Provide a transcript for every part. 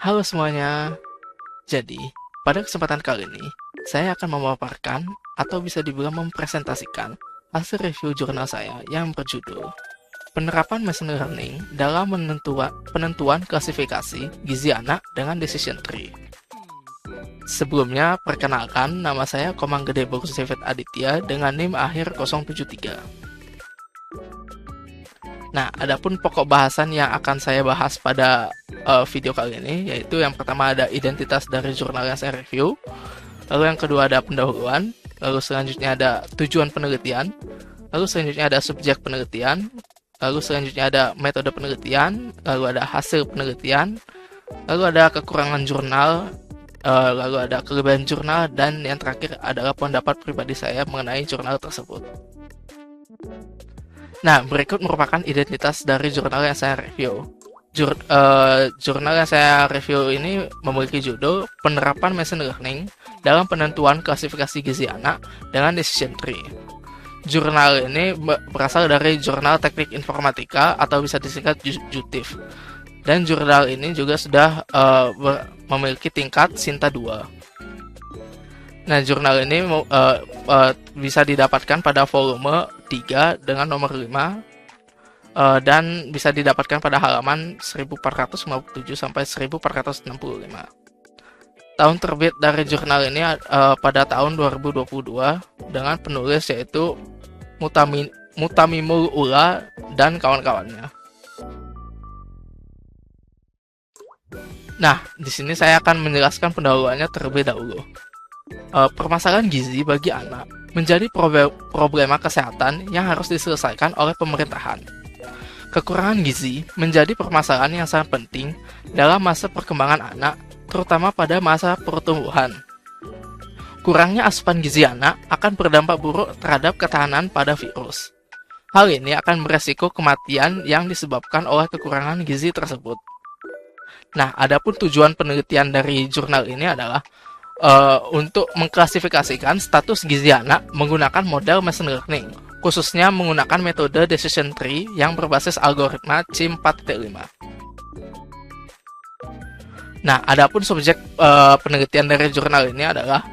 Halo semuanya. Jadi, pada kesempatan kali ini, saya akan memaparkan atau bisa dibilang mempresentasikan hasil review jurnal saya yang berjudul Penerapan Machine Learning dalam penentuan klasifikasi gizi anak dengan Decision Tree. Sebelumnya, perkenalkan, nama saya Komang Gede Bagus David Aditya dengan NIM akhir 073. Nah, adapun pokok bahasan yang akan saya bahas pada video kali ini, yaitu yang pertama ada identitas dari jurnal yang saya review, lalu yang kedua ada pendahuluan, lalu selanjutnya ada tujuan penelitian, lalu selanjutnya ada subjek penelitian, lalu selanjutnya ada metode penelitian, lalu ada hasil penelitian, lalu ada kekurangan jurnal, lalu ada kelebihan jurnal, dan yang terakhir adalah pendapat pribadi saya mengenai jurnal tersebut. Nah, berikut merupakan identitas dari jurnal yang saya review. Jurnal yang saya review ini memiliki judul Penerapan Machine Learning dalam Penentuan Klasifikasi Gizi Anak dengan Decision Tree. Jurnal ini berasal dari Jurnal Teknik Informatika atau bisa disingkat JUTIF. Dan jurnal ini juga sudah memiliki tingkat Sinta 2. Nah, jurnal ini bisa didapatkan pada volume 3 dengan nomor 5 dan bisa didapatkan pada halaman 1457 sampai 1465. Tahun terbit dari jurnal ini pada tahun 2022 dengan penulis yaitu Mutamimul Ula dan kawan-kawannya. Nah, di sini saya akan menjelaskan pendahuluannya terlebih dahulu. Permasalahan gizi bagi anak menjadi problema kesehatan yang harus diselesaikan oleh pemerintahan. Kekurangan gizi menjadi permasalahan yang sangat penting dalam masa perkembangan anak, terutama pada masa pertumbuhan. Kurangnya asupan gizi anak akan berdampak buruk terhadap ketahanan pada virus. Hal ini akan beresiko kematian yang disebabkan oleh kekurangan gizi tersebut. Nah, adapun tujuan penelitian dari jurnal ini adalah untuk mengklasifikasikan status gizi anak menggunakan model machine learning, khususnya menggunakan metode decision tree yang berbasis algoritma CIM 4.5. Nah, adapun subjek penelitian dari jurnal ini adalah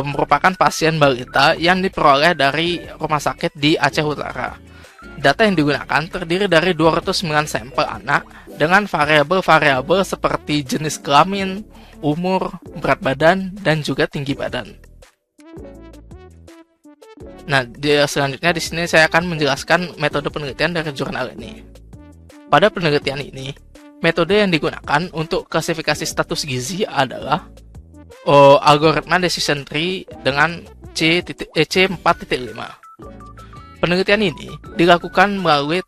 merupakan pasien balita yang diperoleh dari rumah sakit di Aceh Utara. Data yang digunakan terdiri dari 209 sampel anak dengan variabel-variabel seperti jenis kelamin, umur, berat badan, dan juga tinggi badan. Nah, selanjutnya di sini saya akan menjelaskan metode penelitian dari jurnal ini. Pada penelitian ini, metode yang digunakan untuk klasifikasi status gizi adalah algoritma decision tree dengan C4.5. Penelitian ini dilakukan melalui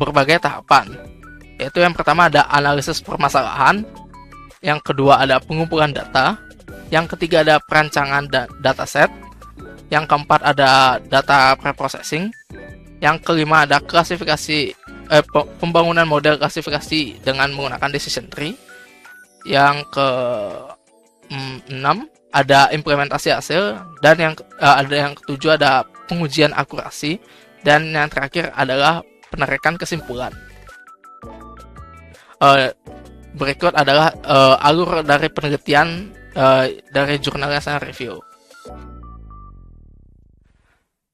berbagai tahapan, yaitu yang pertama ada analisis permasalahan, yang kedua ada pengumpulan data, yang ketiga ada perancangan dataset, yang keempat ada data preprocessing, yang kelima ada klasifikasi pembangunan model klasifikasi dengan menggunakan decision tree, yang ke-6 ada implementasi hasil, dan yang ketujuh ada pengujian akurasi, dan yang terakhir adalah penarikan kesimpulan. Berikut adalah alur dari penelitian dari jurnal yang saya review.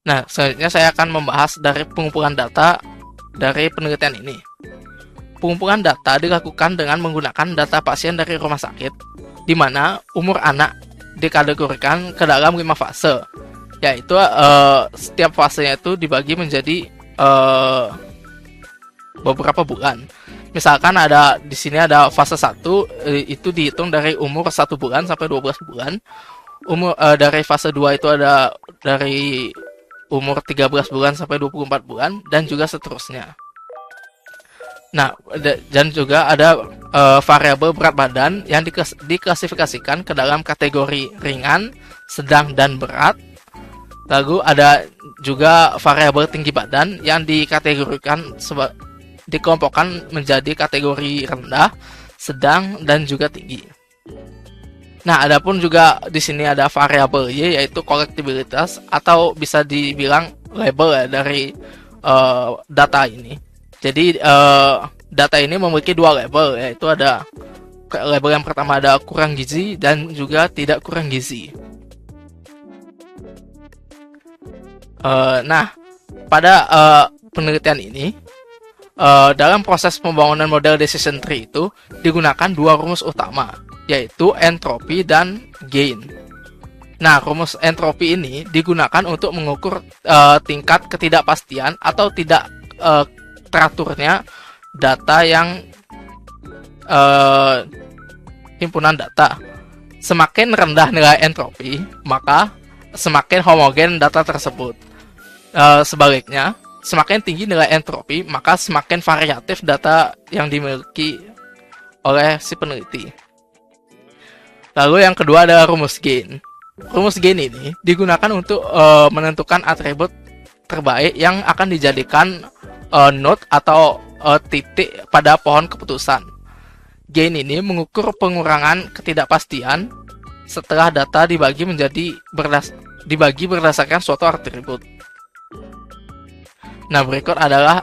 Nah, selanjutnya saya akan membahas dari pengumpulan data dari penelitian ini. Pengumpulan data dilakukan dengan menggunakan data pasien dari rumah sakit, di mana umur anak dikategorikan ke dalam 5 fase, yaitu setiap fasenya itu dibagi menjadi beberapa bulan. Misalkan di sini ada fase 1, itu dihitung dari umur 1 bulan sampai 12 bulan. Dari fase 2 itu ada dari umur 13 bulan sampai 24 bulan, dan juga seterusnya. Nah, dan juga ada variabel berat badan yang diklasifikasikan ke dalam kategori ringan, sedang, dan berat. Lalu ada juga variabel tinggi badan yang dikelompokkan menjadi kategori rendah, sedang, dan juga tinggi. Nah, adapun juga di sini ada variabel Y, yaitu kolektibilitas atau bisa dibilang label ya dari data ini. Jadi data ini memiliki dua label, yaitu ada label yang pertama ada kurang gizi dan juga tidak kurang gizi. Nah, pada penelitian ini, dalam proses pembangunan model decision tree itu digunakan dua rumus utama, yaitu entropi dan gain. Nah, rumus entropi ini digunakan untuk mengukur tingkat ketidakpastian atau tidak teraturnya data yang himpunan data. Semakin rendah nilai entropi, maka semakin homogen data tersebut. Sebaliknya, semakin tinggi nilai entropi, maka semakin variatif data yang dimiliki oleh si peneliti. Lalu yang kedua adalah rumus gain. Rumus gain ini digunakan untuk menentukan atribut terbaik yang akan dijadikan node atau titik pada pohon keputusan. Gain ini mengukur pengurangan ketidakpastian setelah data dibagi berdasarkan suatu atribut. Nah, berikut adalah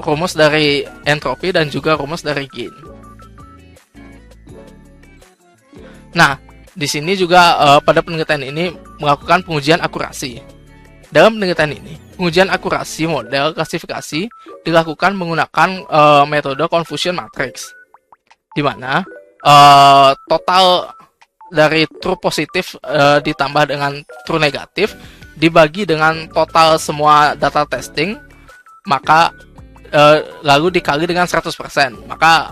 rumus dari entropi dan juga rumus dari gain. Nah, di sini juga pada penelitian ini melakukan pengujian akurasi. Dalam penelitian ini, pengujian akurasi model klasifikasi dilakukan menggunakan metode confusion matrix, di mana total dari true positif ditambah dengan true negatif dibagi dengan total semua data testing, maka lalu dikali dengan 100%, maka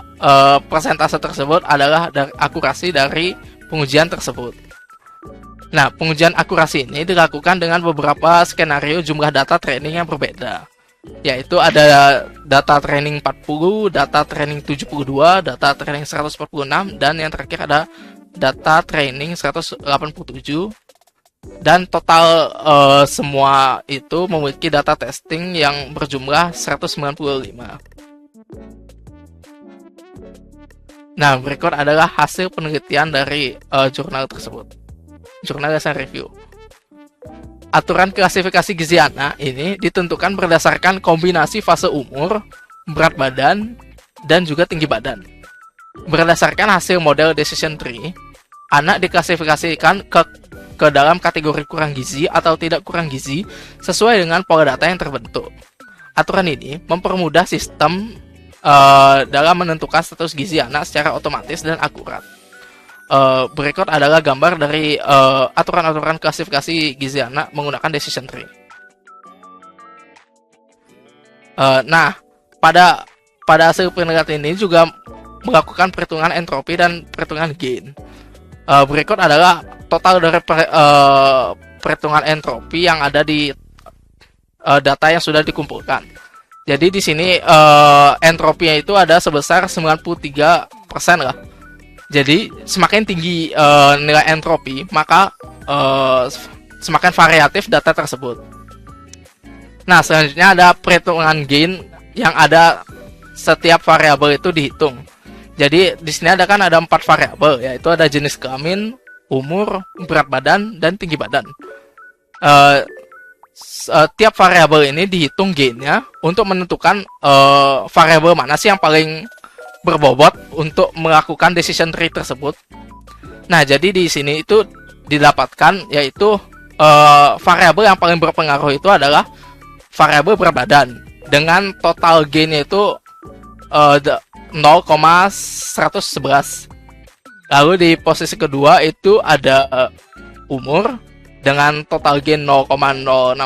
persentase tersebut adalah akurasi dari pengujian tersebut. Nah, pengujian akurasi ini dilakukan dengan beberapa skenario jumlah data training yang berbeda, yaitu ada data training 40, data training 72, data training 146, dan yang terakhir ada data training 187. Dan total semua itu memiliki data testing yang berjumlah 195. Nah, berikut adalah hasil penelitian dari jurnal tersebut. Jurnal Essay Review. Aturan klasifikasi gizi anak ini ditentukan berdasarkan kombinasi fase umur, berat badan, dan juga tinggi badan. Berdasarkan hasil model decision tree, anak diklasifikasikan ke dalam kategori kurang gizi atau tidak kurang gizi sesuai dengan pola data yang terbentuk. Aturan ini mempermudah sistem dalam menentukan status gizi anak secara otomatis dan akurat. Berikut adalah gambar dari aturan-aturan klasifikasi gizi anak menggunakan decision tree. Nah, pada hasil penelitian ini juga melakukan perhitungan entropi dan perhitungan gain. Berikut adalah total dari perhitungan entropi yang ada di data yang sudah dikumpulkan. Jadi di sini entropinya itu ada sebesar 93% lah. Jadi semakin tinggi nilai entropi, maka semakin variatif data tersebut. Nah, selanjutnya ada perhitungan gain yang ada setiap variabel itu dihitung. Jadi di sini ada 4 variabel, yaitu ada jenis kelamin, umur, berat badan, dan tinggi badan. Tiap variabel ini dihitung gainnya untuk menentukan variabel mana sih yang paling berbobot untuk melakukan decision tree tersebut. Nah, jadi di sini itu didapatkan yaitu variabel yang paling berpengaruh itu adalah variabel berat badan dengan total gainnya itu 0,111. Lalu di posisi kedua itu ada umur dengan total gain 0,060.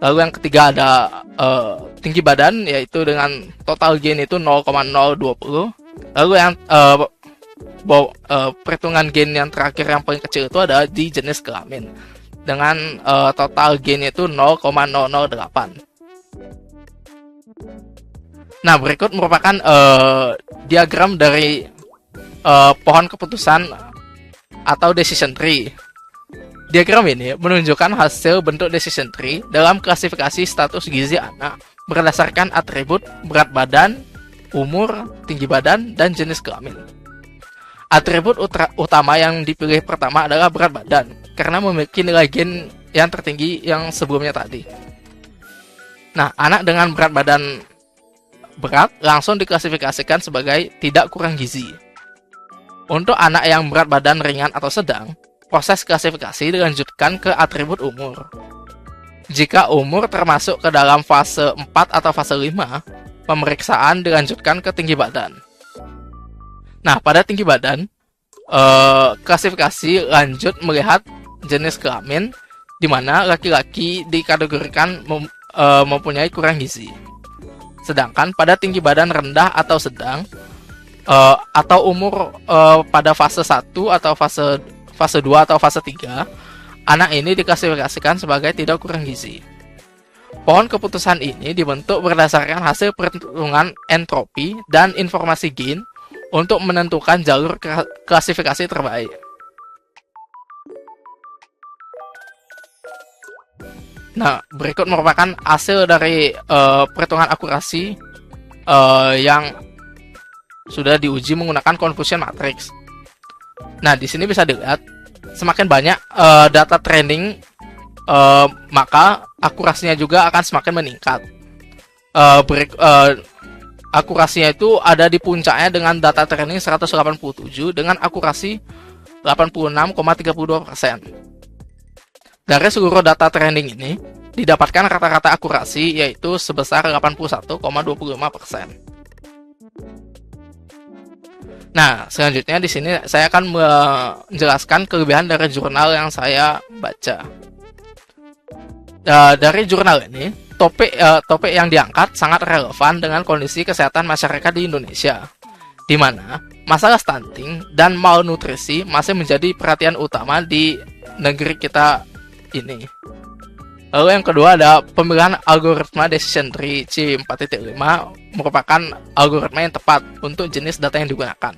Lalu yang ketiga ada tinggi badan, yaitu dengan total gain itu 0,020. Lalu yang perhitungan gain yang terakhir yang paling kecil itu ada di jenis kelamin dengan total gain itu 0,008. Nah, berikut merupakan diagram dari pohon keputusan atau decision tree. Diagram ini menunjukkan hasil bentuk decision tree dalam klasifikasi status gizi anak berdasarkan atribut berat badan, umur, tinggi badan, dan jenis kelamin. Atribut utama yang dipilih pertama adalah berat badan, karena memiliki nilai gain yang tertinggi yang sebelumnya tadi. Nah, anak dengan berat badan berat langsung diklasifikasikan sebagai tidak kurang gizi. Untuk anak yang berat badan ringan atau sedang, proses klasifikasi dilanjutkan ke atribut umur. Jika umur termasuk ke dalam fase 4 atau fase 5, pemeriksaan dilanjutkan ke tinggi badan. Nah, pada tinggi badan, klasifikasi lanjut melihat jenis kelamin, di mana laki-laki dikategorikan mempunyai kurang gizi. Sedangkan pada tinggi badan rendah atau sedang, atau umur pada fase 1 atau fase 2 atau fase 3, anak ini diklasifikasikan sebagai tidak kurang gizi. Pohon keputusan ini dibentuk berdasarkan hasil perhitungan entropi dan informasi gen untuk menentukan jalur klasifikasi terbaik. Nah, berikut merupakan hasil dari perhitungan akurasi yang sudah diuji menggunakan confusion matrix. Nah, di sini bisa dilihat semakin banyak data training, maka akurasinya juga akan semakin meningkat. Akurasinya itu ada di puncaknya dengan data training 187 dengan akurasi 86,32%. Dari seluruh data training ini didapatkan rata-rata akurasi yaitu sebesar 81,25%. Nah, selanjutnya di sini saya akan menjelaskan kelebihan dari jurnal yang saya baca. Dari jurnal ini, topik yang diangkat sangat relevan dengan kondisi kesehatan masyarakat di Indonesia, di mana masalah stunting dan malnutrisi masih menjadi perhatian utama di negeri kita ini. Lalu yang kedua ada pemilihan algoritma decision tree C4.5 merupakan algoritma yang tepat untuk jenis data yang digunakan.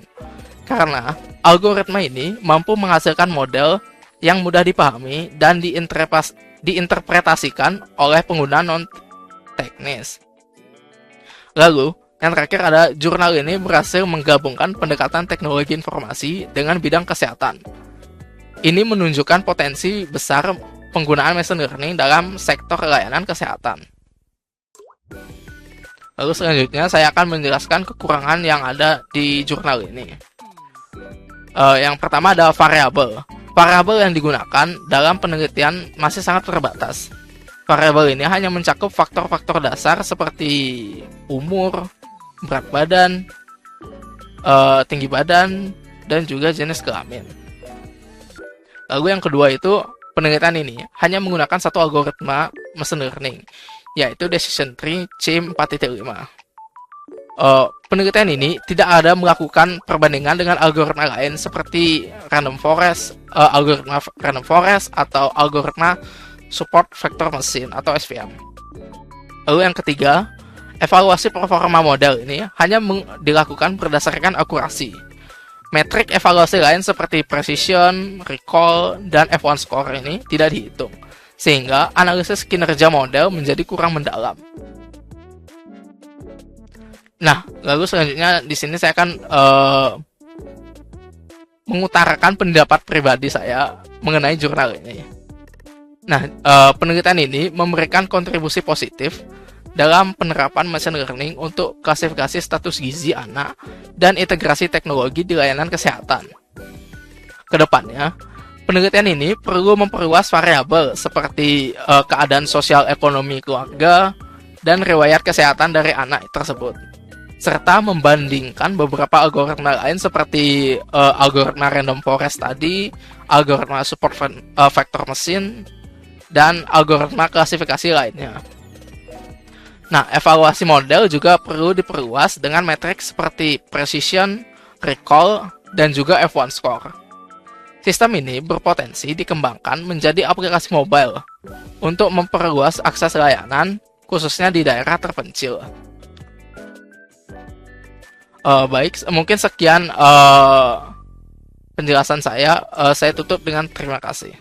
Karena algoritma ini mampu menghasilkan model yang mudah dipahami dan diinterpretasikan oleh pengguna non-teknis. Lalu, yang terakhir ada jurnal ini berhasil menggabungkan pendekatan teknologi informasi dengan bidang kesehatan. Ini menunjukkan potensi besar penggunaan machine learning dalam sektor layanan kesehatan. Lalu selanjutnya saya akan menjelaskan kekurangan yang ada di jurnal ini. Yang pertama ada variabel. Variabel yang digunakan dalam penelitian masih sangat terbatas. Variabel ini hanya mencakup faktor-faktor dasar seperti umur, berat badan, tinggi badan, dan juga jenis kelamin. Lalu yang kedua itu penelitian ini hanya menggunakan satu algoritma machine learning, yaitu decision tree C4.5. Penelitian ini tidak ada melakukan perbandingan dengan algoritma lain seperti algoritma random forest atau algoritma support vector machine atau SVM. Lalu yang ketiga, evaluasi performa model ini hanya dilakukan berdasarkan akurasi. Metrik evaluasi lain seperti precision, recall, dan F1 score ini tidak dihitung, sehingga analisis kinerja model menjadi kurang mendalam. Nah, lalu selanjutnya di sini saya akan mengutarakan pendapat pribadi saya mengenai jurnal ini. Nah, penelitian ini memberikan kontribusi positif dalam penerapan machine learning untuk klasifikasi status gizi anak dan integrasi teknologi di layanan kesehatan. Kedepannya, penelitian ini perlu memperluas variabel seperti keadaan sosial ekonomi keluarga dan riwayat kesehatan dari anak tersebut, serta membandingkan beberapa algoritma lain seperti algoritma random forest tadi, algoritma support vector machine, dan algoritma klasifikasi lainnya. Nah, evaluasi model juga perlu diperluas dengan metrik seperti precision, recall, dan juga F1 score. Sistem ini berpotensi dikembangkan menjadi aplikasi mobile untuk memperluas akses layanan, khususnya di daerah terpencil. Baik, mungkin sekian penjelasan saya. Saya tutup dengan terima kasih.